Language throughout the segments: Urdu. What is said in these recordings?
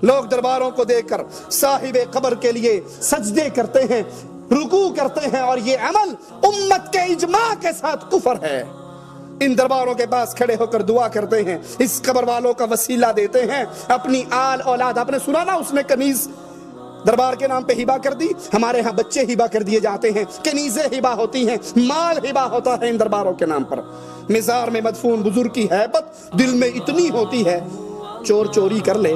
لوگ درباروں کو دیکھ کر صاحب قبر کے لیے سجدے کرتے ہیں، رکوع کرتے ہیں، اور یہ عمل امت کے اجماع کے ساتھ کفر ہے۔ ان درباروں کے پاس کھڑے ہو کر دعا کرتے ہیں، اس قبر والوں کا وسیلہ دیتے ہیں، اپنی آل اولاد، آپ نے سنا نا اس نے کنیز دربار کے نام پہ ہبا کر دی، ہمارے ہاں بچے ہبا کر دیے جاتے ہیں، کنیزیں ہبا ہوتی ہیں، مال ہبا ہوتا ہے ان درباروں کے نام پر۔ مزار میں مدفون بزرگ کی ہیبت دل میں اتنی ہوتی ہے، چور چوری کر لے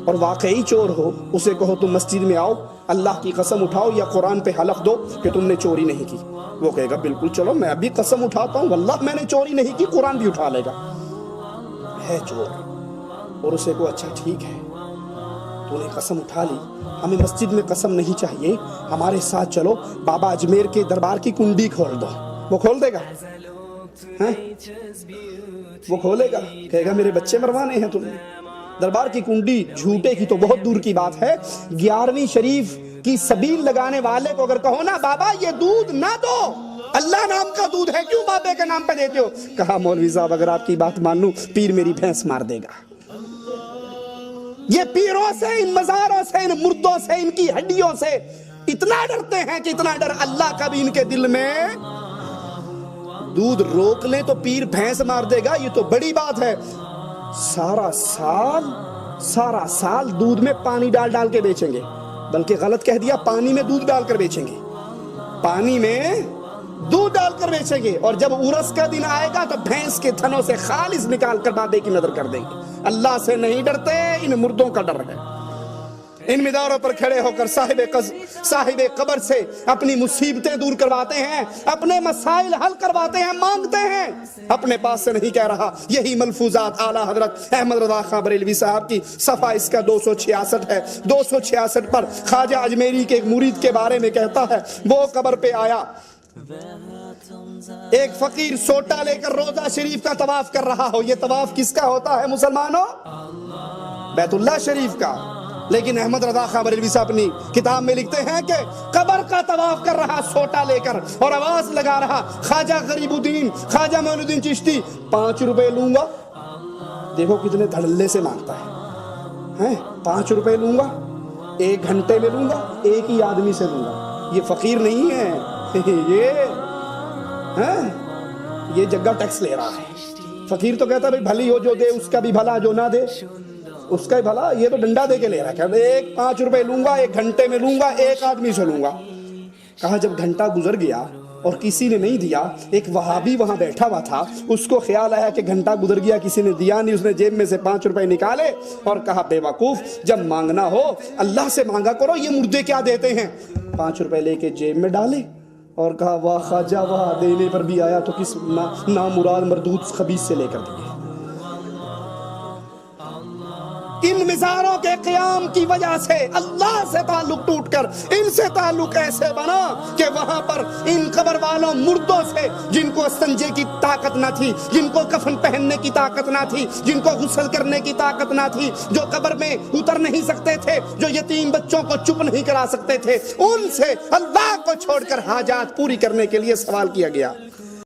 اور واقعی چور ہو، اسے کہو تم مسجد میں آؤ، اللہ کی قسم اٹھاؤ یا قرآن پہ حلف دو کہ تم نے چوری نہیں کی، وہ کہے گا بالکل چلو میں ابھی قسم اٹھاتا ہوں واللہ میں نے چوری نہیں کی، قرآن بھی اٹھا لے گا، ہے چور۔ اور اسے کو اچھا ٹھیک ہے تو نے قسم اٹھا لی، ہمیں مسجد میں قسم نہیں چاہیے، ہمارے ساتھ چلو بابا اجمیر کے دربار کی کنڈی کھول دو، وہ کھول دے گا؟ وہ کھولے گا؟ کہے گا میرے بچے مروانے ہیں تم نے۔ دربار کی کنڈی جھوٹے کی تو بہت دور کی بات ہے، 11ویں شریف کی سبیل لگانے والے کو اگر کہو نا بابا یہ دودھ نہ دو، اللہ نام کا دودھ ہے، کیوں بابے کے نام پہ دیتے ہو؟ کہا مولوی صاحب اگر آپ کی بات مانوں پیر میری بھینس مار دے گا۔ یہ پیروں سے، ان مزاروں سے، ان مردوں سے، ان کی ہڈیوں سے اتنا ڈرتے ہیں کہ اتنا ڈر اللہ کا بھی ان کے دل میں، دودھ روک لیں تو پیر بھینس مار دے گا، یہ تو بڑی بات ہے۔ سارا سال دودھ میں پانی ڈال ڈال کے بیچیں گے، بلکہ غلط کہہ دیا، پانی میں دودھ ڈال کر بیچیں گے، پانی میں دودھ ڈال کر بیچیں گے، اور جب عرس کا دن آئے گا تو بھینس کے تھنوں سے خالص نکال کر بابے کی نظر کر دیں گے۔ اللہ سے نہیں ڈرتے، ان مردوں کا ڈر ہے۔ ان مداروں پر کھڑے ہو کر صاحب قبر سے اپنی مصیبتیں دور کرواتے ہیں، اپنے مسائل حل کرواتے ہیں، مانگتے ہیں، اپنے پاس سے نہیں کہہ رہا۔ یہی ملفوظات اعلیٰ حضرت احمد رضا خاں بریلوی صاحب کی صفحہ اس کا 266 ہے، 266 پر خواجہ اجمیری کے ایک مرید کے بارے میں کہتا ہے، وہ قبر پہ آیا، ایک فقیر سوٹا لے کر روضہ شریف کا طواف کر رہا ہو۔ یہ طواف کس کا ہوتا ہے مسلمانوں؟ بیت اللہ شریف کا۔ لیکن احمد رضا خاں بریلوی صاحب اپنی کتاب میں لکھتے ہیں کہ قبر کا طواف کر رہا سوٹا لے کر اور آواز لگا رہا، خواجہ غریب الدین، خواجہ معین الدین چشتی، 5 روپے لوں گا۔ دیکھو کتنے دھڑلے سے مانگتا ہے، 5 روپے لوں گا، 1 گھنٹے میں لوں گا، ایک ہی آدمی سے لوں گا۔ یہ فقیر نہیں ہے، یہ جگہ ٹیکس لے رہا ہے۔ فقیر تو کہتا ہے بھلی ہو جو دے اس کا بھی بھلا، جو نہ دے اس کا ہی بھلا، یہ تو ڈنڈا دے کے لے رہا ہے، کہتا ہے 5 روپے لوں گا، 1 گھنٹے میں لوں گا، ایک آدمی سے لوں گا۔ کہا جب گھنٹہ گزر گیا اور کسی نے نہیں دیا، ایک وہابی وہاں بیٹھا ہوا تھا، اس کو خیال آیا کہ گھنٹہ گزر گیا کسی نے دیا نہیں، اس نے جیب میں سے 5 روپے نکالے اور کہا بے وقوف، جب مانگنا ہو اللہ سے مانگا کرو، یہ مردے کیا دیتے ہیں؟ 5 روپے لے کے جیب میں ڈالے اور کہا واہ خواجہ واہ، دینے پر بھی آیا تو کس نامراد مردود خبیث سے لے کر دیے۔ ان مزاروں کے قیام کی وجہ سے اللہ سے تعلق ٹوٹ کر ان سے تعلق ایسے بنا کہ وہاں پر ان قبر والوں مردوں سے، جن کو استنجے کی طاقت نہ تھی، جن کو کفن پہننے کی طاقت نہ تھی، جن کو غسل کرنے کی طاقت نہ تھی، جو قبر میں اتر نہیں سکتے تھے، جو یتیم بچوں کو چپ نہیں کرا سکتے تھے، ان سے اللہ کو چھوڑ کر حاجات پوری کرنے کے لیے سوال کیا گیا۔